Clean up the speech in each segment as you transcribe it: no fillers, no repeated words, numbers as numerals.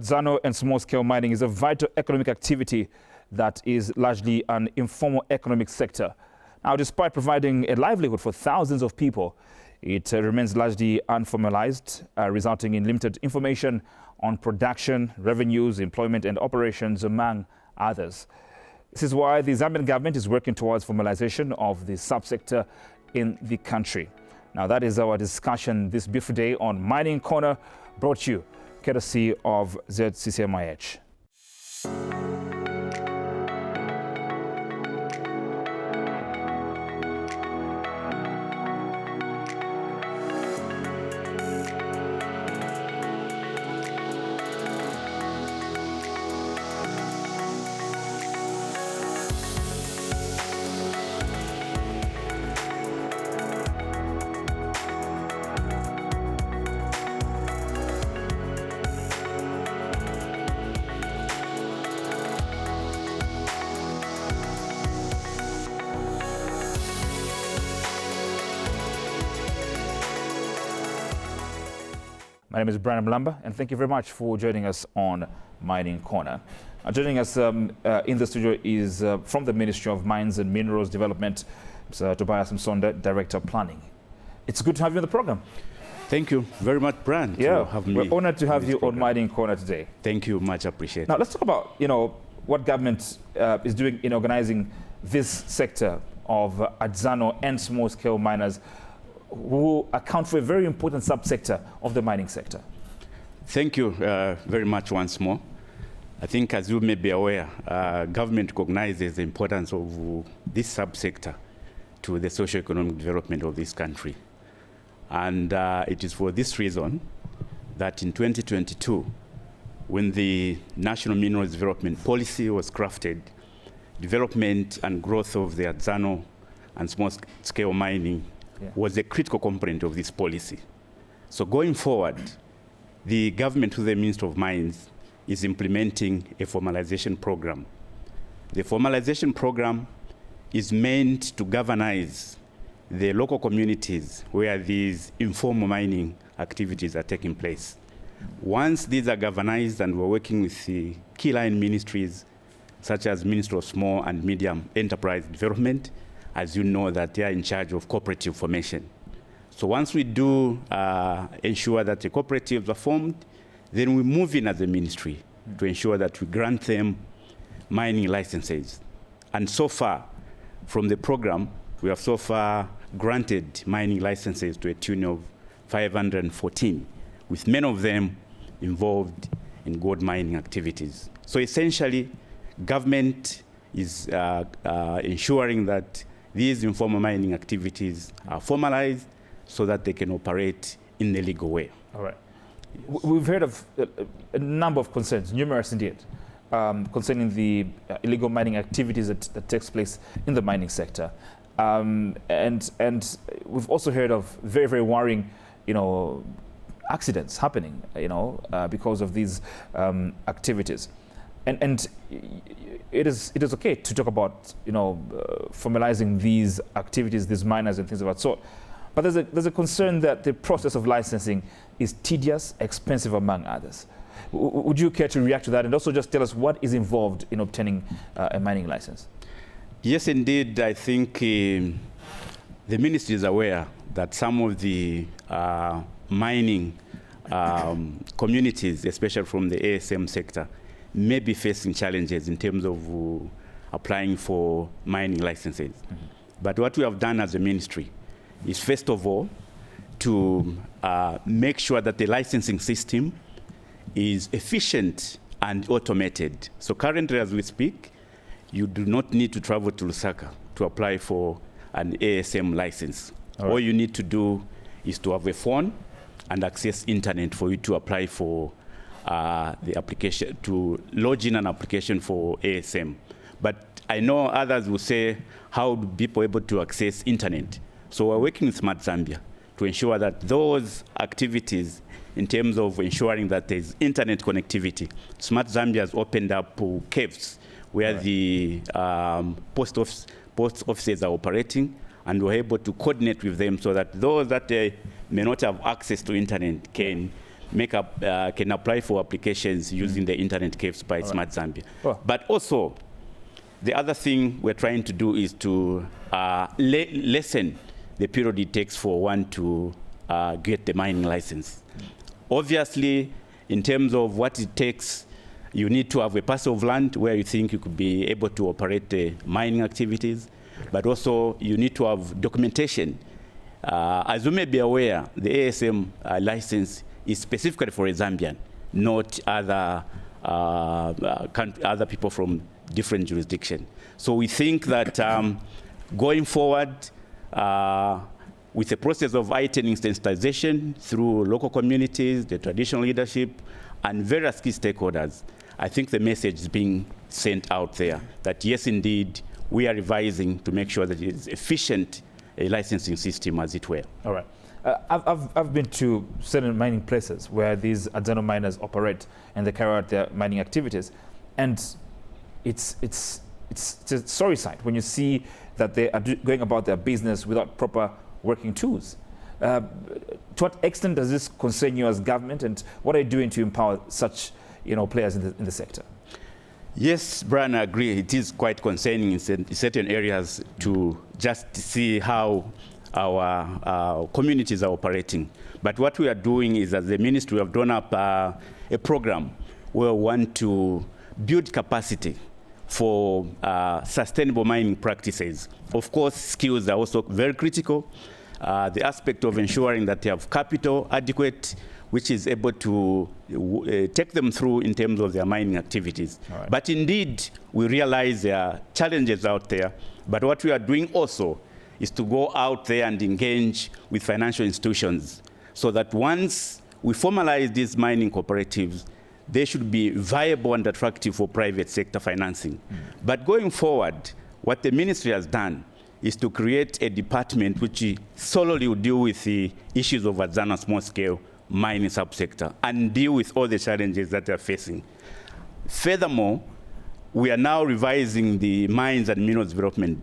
Artisanal and small-scale mining is a vital economic activity that is largely an informal economic sector. Now, despite providing a livelihood for thousands of people, it remains largely unformalized, resulting in limited information on production, revenues, employment and operations, among others. This is why the Zambian government is working towards formalization of the subsector in the country. Now, that is our discussion this beautiful day on Mining Corner, brought to you courtesy of ZCCMIH. My name is Brian Mlamba, and thank you very much for joining us on Mining Corner. Joining us in the studio is from the Ministry of Mines and Minerals Development, Mr. Tobias Msonda, Director of Planning. It's good to have you on the program. Thank you very much, Brian, to have me. We're honored to have you on Mining Corner today. Thank you, much appreciated. Now, let's talk about, what government is doing in organizing this sector of artisanal and small-scale miners, who account for a very important subsector of the mining sector. Thank you very much once more. I think, as you may be aware, government recognizes the importance of this subsector to the socio-economic development of this country. And it is for this reason that in 2022, when the National Minerals Development Policy was crafted, development and growth of the artisanal and small-scale mining was a critical component of this policy. So going forward, the government, through the Ministry of Mines, is implementing a formalization program. The formalization program is meant to galvanize the local communities where these informal mining activities are taking place. Once these are galvanized, and we're working with the key line ministries, such as Ministry of Small and Medium Enterprise Development, as you know, that they are in charge of cooperative formation. So once we do ensure that the cooperatives are formed, then we move in as a ministry to ensure that we grant them mining licenses. And so far, from the program, we have so far granted mining licenses to a tune of 514, with many of them involved in gold mining activities. So essentially, government is ensuring that these informal mining activities are formalized so that they can operate in the legal way. All right. We've heard of a number of concerns, numerous indeed, concerning the illegal mining activities that takes place in the mining sector. And we've also heard of very, very worrying, accidents happening, because of these activities. And it is okay to talk about formalizing these activities, these miners and things of that sort. But there's a concern that the process of licensing is tedious, expensive, among others. Would you care to react to that, and also just tell us what is involved in obtaining a mining license? Yes, indeed. I think the ministry is aware that some of the mining communities, especially from the ASM sector, may be facing challenges in terms of applying for mining licenses. But what we have done as a ministry is, first of all, to make sure that the licensing system is efficient and automated. So currently, as we speak, you do not need to travel to Lusaka to apply for an ASM license. All you need to do is to have a phone and access internet for you to apply for the application, to lodge in an application for ASM. But I know others will say, how do people able to access internet? So we're working with Smart Zambia to ensure that those activities, in terms of ensuring that there's internet connectivity, Smart Zambia has opened up caves where the post offices are operating, and we're able to coordinate with them so that those that may not have access to internet can can apply for applications using the internet caves by Smart Zambia. Oh. But also, the other thing we're trying to do is to lessen the period it takes for one to get the mining license. Obviously, in terms of what it takes, you need to have a parcel of land where you think you could be able to operate the mining activities, but also you need to have documentation. As you may be aware, the ASM license is specifically for a Zambian, not other people from different jurisdictions. So we think that going forward, with the process of heightening sensitization through local communities, the traditional leadership, and various key stakeholders, I think the message is being sent out there that yes, indeed, we are revising to make sure that it is efficient a licensing system, as it were. All right. I've been to certain mining places where these artisanal miners operate and they carry out their mining activities, and it's a sorry sight when you see that they are going about their business without proper working tools. To what extent does this concern you as government, and what are you doing to empower such players in the sector? Yes, Brian, I agree. It is quite concerning in certain areas to just see how our communities are operating. But what we are doing is, as the ministry, we have drawn up a program where we want to build capacity for sustainable mining practices. Of course, skills are also very critical. The aspect of ensuring that they have capital adequate, which is able to take them through in terms of their mining activities. Right. But indeed, we realize there are challenges out there. But what we are doing also is to go out there and engage with financial institutions so that once we formalize these mining cooperatives, they should be viable and attractive for private sector financing. But going forward, what the ministry has done is to create a department which solely will deal with the issues of artisanal small-scale mining subsector and deal with all the challenges that they're facing. Furthermore, we are now revising the Mines and Minerals Development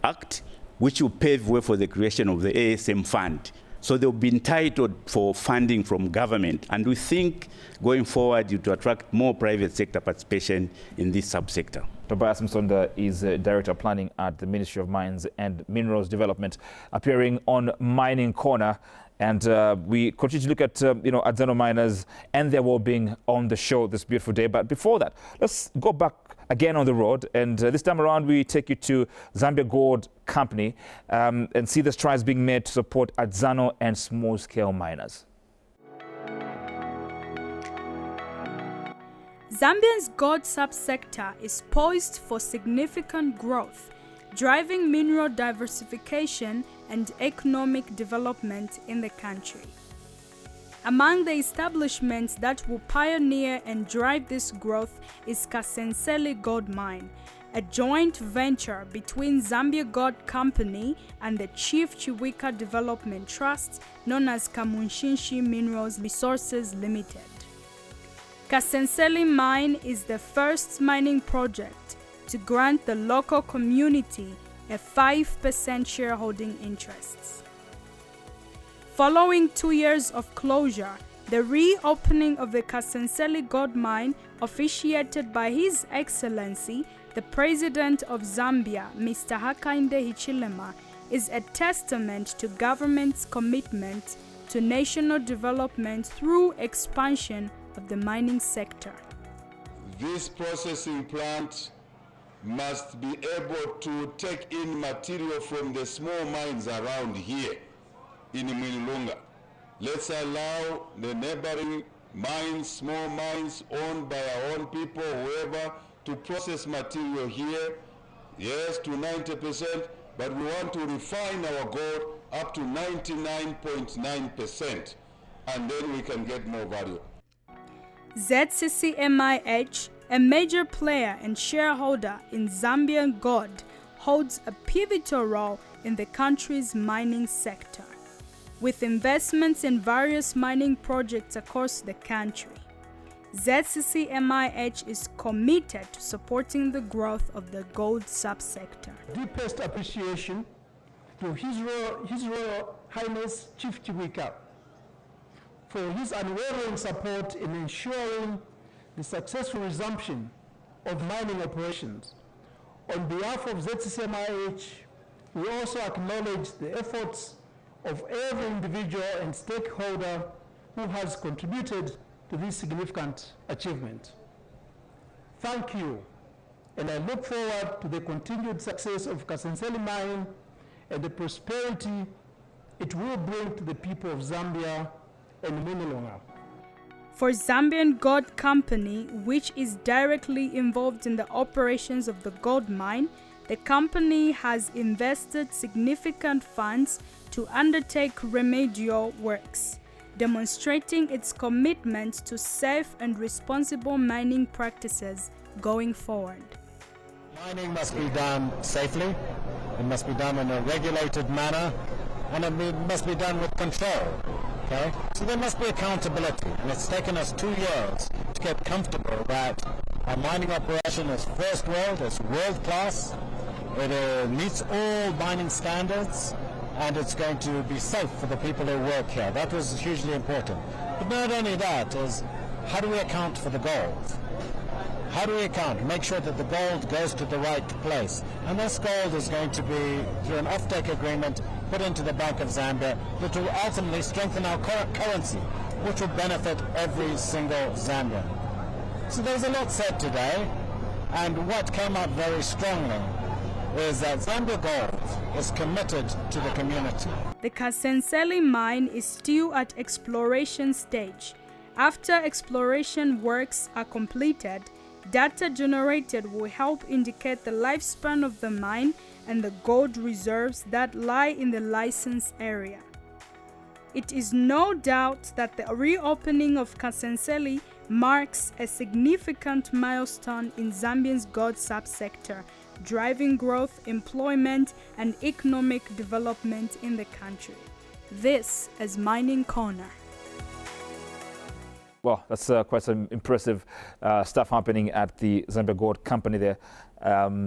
Act, which will pave way for the creation of the ASM fund. So they'll be entitled for funding from government. And we think going forward to attract more private sector participation in this subsector. Tobias Msonda is Director of Planning at the Ministry of Mines and Minerals Development, appearing on Mining Corner. And we continue to look at artisanal miners and their well-being on the show this beautiful day. But before that, let's go back again on the road. And this time around, we take you to Zambia Gold Company and see the strides being made to support artisanal and small-scale miners. Zambia's gold subsector is poised for significant growth, driving mineral diversification and economic development in the country. Among the establishments that will pioneer and drive this growth is Kasenseli Gold Mine, a joint venture between Zambia Gold Company and the Chief Chiwika Development Trust, known as Kamunshinshi Minerals Resources Limited. Kasenseli Mine is the first mining project to grant the local community a 5% shareholding interests. Following 2 years of closure, the reopening of the Kasenseli Gold Mine, officiated by His Excellency, the President of Zambia, Mr. Hakainde Hichilema, is a testament to government's commitment to national development through expansion of the mining sector. This processing plant must be able to take in material from the small mines around here in Mwinilunga. Let's allow the neighboring mines, small mines owned by our own people, whoever, to process material here, yes, to 90%, but we want to refine our gold up to 99.9%, and then we can get more value. ZCCMIH, a major player and shareholder in Zambian gold, holds a pivotal role in the country's mining sector, with investments in various mining projects across the country. ZCCMIH is committed to supporting the growth of the gold subsector. Deepest appreciation to His Royal Highness Chief Chiwika for his unwavering support in ensuring the successful resumption of mining operations. On behalf of ZCCMIH, we also acknowledge the efforts of every individual and stakeholder who has contributed to this significant achievement. Thank you, and I look forward to the continued success of Kasenseli Mine and the prosperity it will bring to the people of Zambia and Mwinilonga. For Zambian Gold Company, which is directly involved in the operations of the gold mine, the company has invested significant funds to undertake remedial works, demonstrating its commitment to safe and responsible mining practices going forward. Mining must be done safely, it must be done in a regulated manner, and it must be done with control. Okay? So there must be accountability, and it's taken us 2 years to get comfortable that our mining operation is first world, it's world class, it meets all mining standards, and it's going to be safe for the people who work here. That was hugely important. But not only that, is how do we account for the gold? How do we account? Make sure that the gold goes to the right place. And this gold is going to be, through an offtake agreement, put into the Bank of Zambia, which will ultimately strengthen our currency, which will benefit every single Zambian. So there's a lot said today, and what came out very strongly is that Zambia Gold is committed to the community. The Kasenseli mine is still at exploration stage. After exploration works are completed, data generated will help indicate the lifespan of the mine and the gold reserves that lie in the license area. It is no doubt that the reopening of Kasenseli marks a significant milestone in Zambia's gold subsector, driving growth, employment, and economic development in the country. This is Mining Corner. Well, that's quite some impressive stuff happening at the Zambia Gold Company there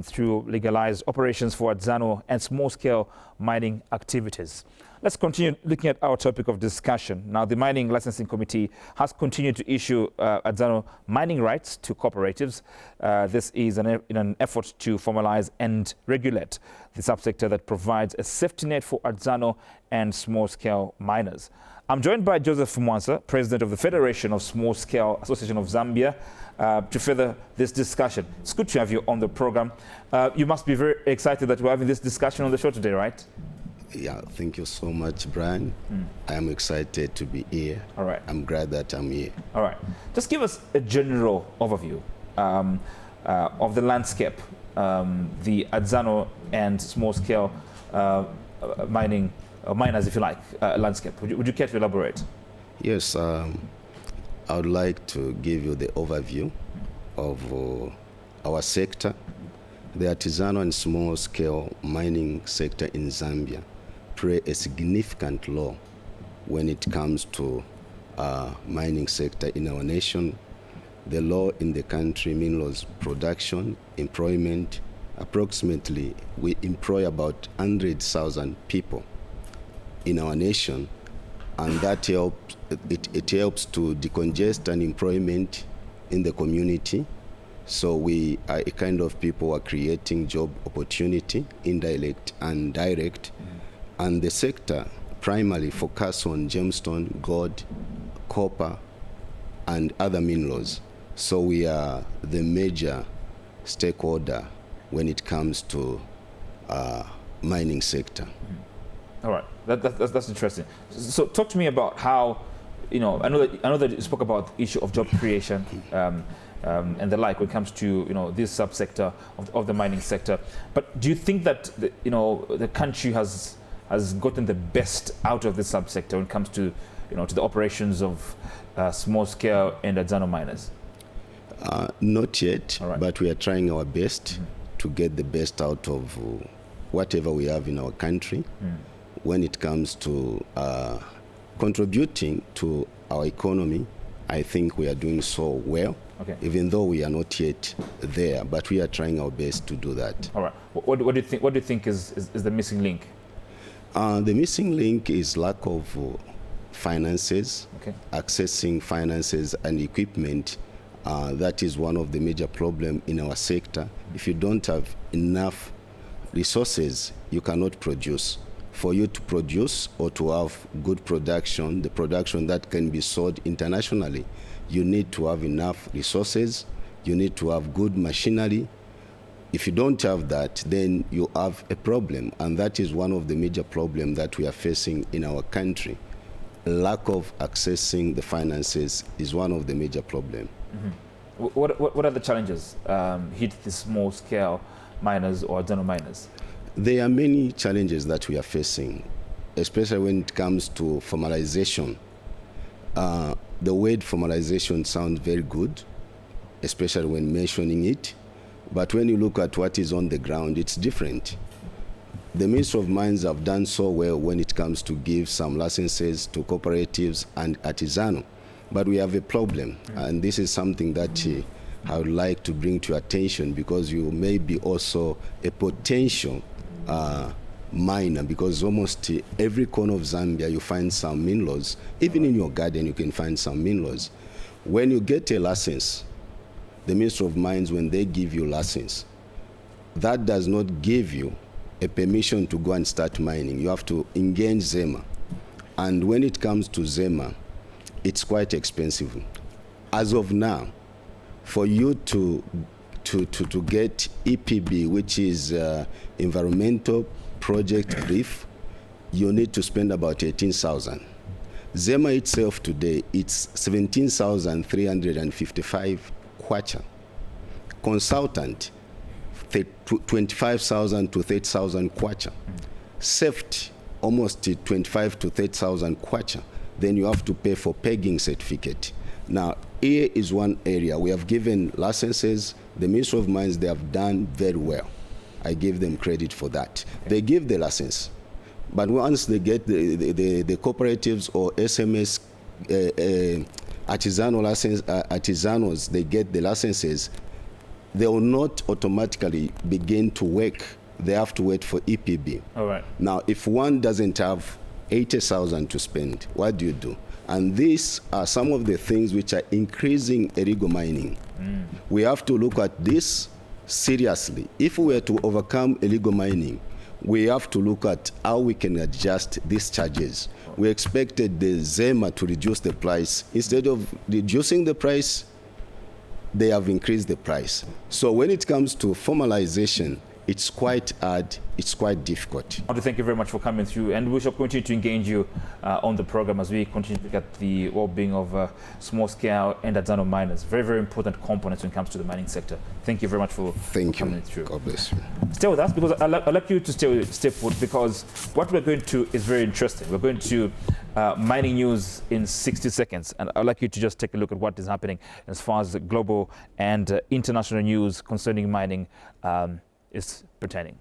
through legalized operations for Artisanal and small-scale mining activities. Let's continue looking at our topic of discussion. Now, the Mining Licensing Committee has continued to issue Artisanal mining rights to cooperatives. This is in an effort to formalize and regulate the subsector that provides a safety net for artisanal and small-scale miners. I'm joined by Joseph Mwansa, President of the Federation of Small Scale Association of Zambia, to further this discussion. It's good to have you on the program. You must be very excited that we're having this discussion on the show today, right? Yeah, thank you so much, Brian. I am excited to be here. All right. I'm glad that I'm here. All right. Just give us a general overview of the landscape, the artisanal and small scale mining miners, if you like, landscape. Would you care to elaborate? Yes, I would like to give you the overview of our sector. The artisanal and small-scale mining sector in Zambia play a significant role when it comes to mining sector in our nation. The law in the country, minerals production, employment. Approximately, we employ about 100,000 people in our nation, and that helps. It helps to decongest unemployment in the community. So we are a kind of people who are creating job opportunity, indirect and direct. And the sector primarily focus on gemstone, gold, copper, and other minerals. So we are the major stakeholder when it comes to mining sector. All right, that's interesting. So talk to me about how, I know that you spoke about the issue of job creation and the like when it comes to this subsector of the mining sector. But do you think that the country has gotten the best out of this subsector when it comes to to the operations of small scale and artisanal miners? Not yet, right. But we are trying our best to get the best out of whatever we have in our country. When it comes to contributing to our economy, I think we are doing so well, even though we are not yet there, but we are trying our best to do that. All right. What do you think? What do you think is the missing link? The missing link is lack of finances, accessing finances and equipment. That is one of the major problems in our sector. If you don't have enough resources, you cannot produce. For you to produce or to have good production, the production that can be sold internationally, you need to have enough resources, you need to have good machinery. If you don't have that, then you have a problem, and that is one of the major problems that we are facing in our country. Lack of accessing the finances is one of the major problems. Mm-hmm. What are the challenges hit the small-scale miners or artisanal miners? There are many challenges that we are facing, especially when it comes to formalization. The word formalization sounds very good, especially when mentioning it, but when you look at what is on the ground, it's different. The Ministry of Mines have done so well when it comes to give some licenses to cooperatives and artisanal, but we have a problem, and this is something that I would like to bring to your attention, because you may be also a potential miner, because almost every corner of Zambia you find some minerals. Even in your garden you can find some minerals. When you get a license, the Ministry of Mines, when they give you license, that does not give you a permission to go and start mining. You have to engage Zema. And when it comes to Zema, it's quite expensive. As of now, for you to get EPB, which is Environmental Project Brief, you need to spend about 18,000. Zema itself today, it's 17,355 kwacha. Consultant, 25,000 to 30,000 kwacha. Safety, almost 25 to 30,000 kwacha. Then you have to pay for pegging certificate. Now, here is one area. We have given licenses. The Ministry of Mines, they have done very well. I give them credit for that. Okay. They give the license. But once they get the cooperatives or SMS artisanal license, artisanals, they get the licenses, they will not automatically begin to work. They have to wait for EPB. All right. Now, if one doesn't have 80,000 to spend, what do you do? And these are some of the things which are increasing illegal mining. We have to look at this seriously. If we were to overcome illegal mining, we have to look at how we can adjust these charges. We expected the Zema to reduce the price. Instead of reducing the price, they have increased the price. So when it comes to formalization, it's quite hard, it's quite difficult. I want to thank you very much for coming through, and we shall continue to engage you on the program as we continue to look at the well-being of small-scale and artisanal miners. Very, very important components when it comes to the mining sector. Thank you very much for coming through. God bless you. Stay with us, because I'd like you to stay put, because what we're going to is very interesting. We're going to mining news in 60 seconds, and I'd like you to just take a look at what is happening as far as the global and international news concerning mining is pertaining.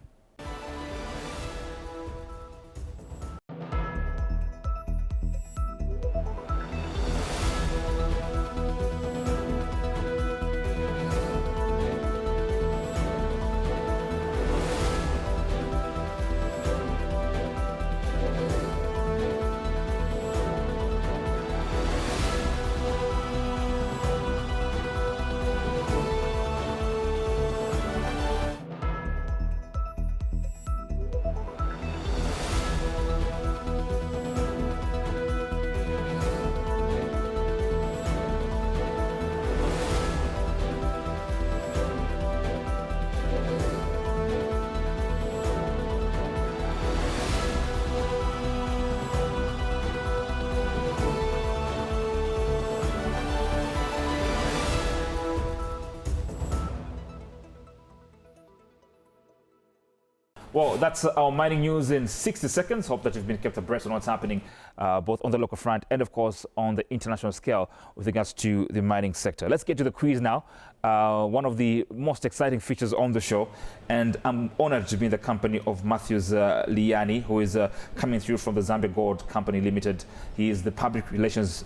Well, that's our mining news in 60 seconds. Hope that you've been kept abreast on what's happening both on the local front and, of course, on the international scale with regards to the mining sector. Let's get to the quiz now. One of the most exciting features on the show. And I'm honored to be in the company of Matthews Liani, who is coming through from the Zambia Gold Company Limited. He is the public relations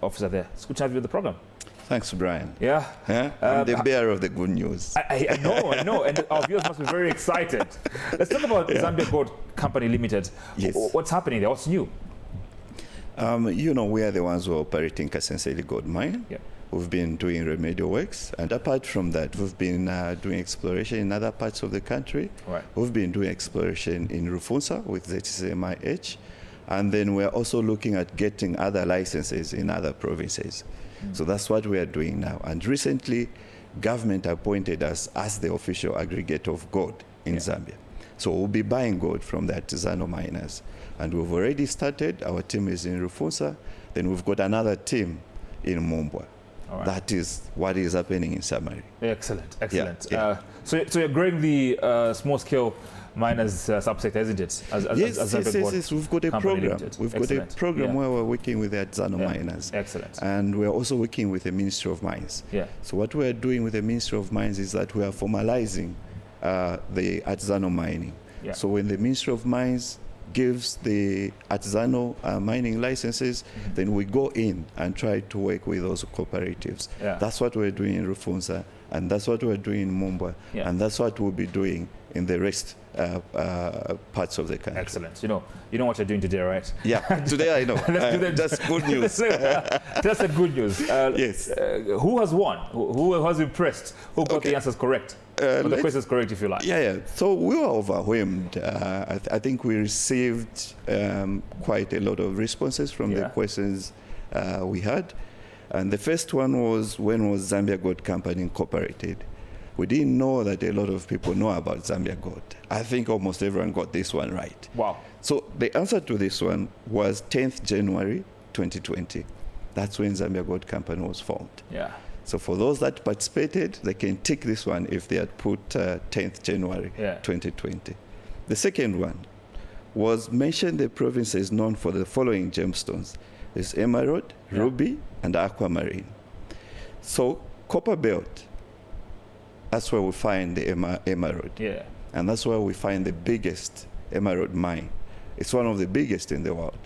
officer there. It's good to have you on the program. Thanks, Brian. Yeah. I'm the bearer of the good news. I know, and our viewers must be very excited. Let's talk about Zambia Gold Company Limited. Yes. What's happening there? What's new? You know, we are the ones who are operating Kasenseli Gold Mine. Yeah. We've been doing remedial works, and apart from that, we've been doing exploration in other parts of the country. Right. We've been doing exploration in Rufunsa with ZCCMIH, and then we're also looking at getting other licenses in other provinces. So that's what we are doing now. And recently, government appointed us as the official aggregator of gold in Zambia. So we'll be buying gold from the artisanal miners. And we've already started. Our team is in Rufunsa. Then we've got another team in Mumbwa. All right. That is what is happening in summary. Excellent, excellent. Yeah. So you're growing the small-scale miners subsector, isn't it? Yes. We've got a Company program. Limited. We've got Excellent. a program Yeah. where we're working with the artisanal miners. Excellent. And we're also working with the Ministry of Mines. Yeah. So what we're doing with the Ministry of Mines is that we are formalizing the artisanal mining. Yeah. So when the Ministry of Mines gives the artisanal mining licenses, then we go in and try to work with those cooperatives. Yeah. That's what we're doing in Rufunsa, and that's what we're doing in Mumbwa, Yeah. and that's what we'll be doing in the rest parts of the country. Excellent. You know what you're doing today, right? Yeah, today I know. Let's do that. That's good news. That's a good news. Yes. Who has won? Who has impressed? Who got the answers correct? Or the questions correct, if you like. Yeah. So we were overwhelmed. I think we received quite a lot of responses from the questions we had. And the first one was, when was Zambia Gold Company incorporated? We didn't know that a lot of people know about Zambia Gold. I think almost everyone got this one right. Wow. So the answer to this one was 10th January 2020. That's when Zambia Gold Company was formed. Yeah. So for those that participated, they can tick this one if they had put 10th January 2020. The second one was, mention the provinces known for the following gemstones. There's emerald, ruby, and aquamarine. So Copper Belt, that's where we find the emerald. Yeah. And that's where we find the biggest emerald mine. It's one of the biggest in the world,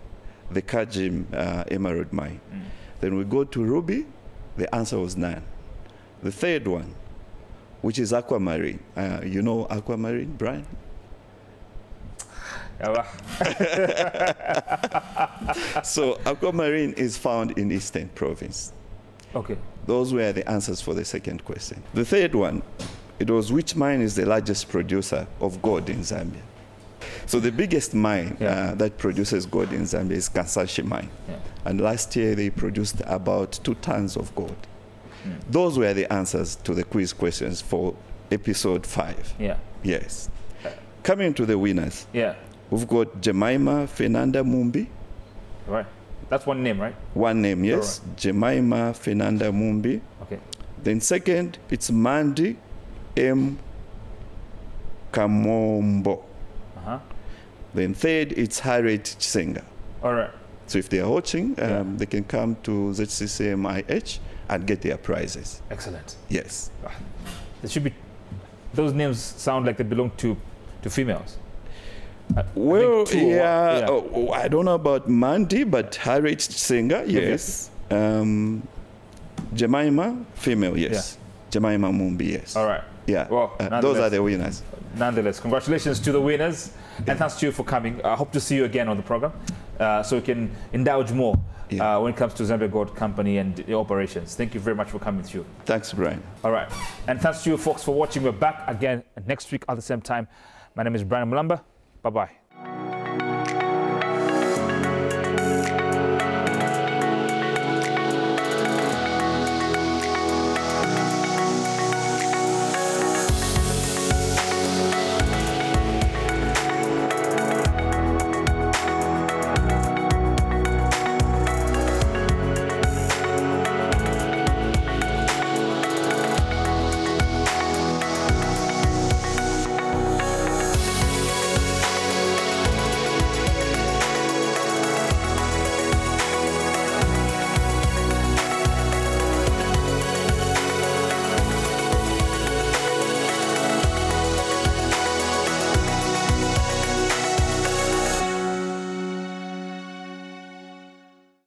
the Kajim emerald mine. Then we go to ruby. The answer was none. The third one, which is aquamarine. You know aquamarine, Brian? So aquamarine is found in Eastern Province. Okay. Those were the answers for the second question. The third one, it was, which mine is the largest producer of gold in Zambia? So the biggest mine that produces gold in Zambia is Kansanshi mine. Yeah. And last year they produced about 2 tons of gold. Those were the answers to the quiz questions for episode 5. Yeah. Yes. Coming to the winners. Yeah. We've got Jemima Fernanda Mumbi. Right. That's one name, right? One name, yes. Right. Jemima Fernanda Mumbi. Okay. Then second, it's Mandy M. Kamombo. Then third, it's Harriet Chisenga. All right. So if they are watching, they can come to ZCCMIH and get their prizes. Excellent. Yes. There should be. Those names sound like they belong to females. Well, I don't know about Mandy, but Harriet Chisenga, yes. Jemima, female, yes. Jemima Mumbi, yes. All right. Yeah. Well, those are the winners. Nonetheless, congratulations to the winners, and thanks to you for coming. I hope to see you again on the program, so we can indulge more when it comes to Zambia Gold Company and the operations. Thank you very much for coming through. Thanks, Brian. All right, and thanks to you folks for watching. We're back again next week at the same time. My name is Brian Mulamba. Bye-bye.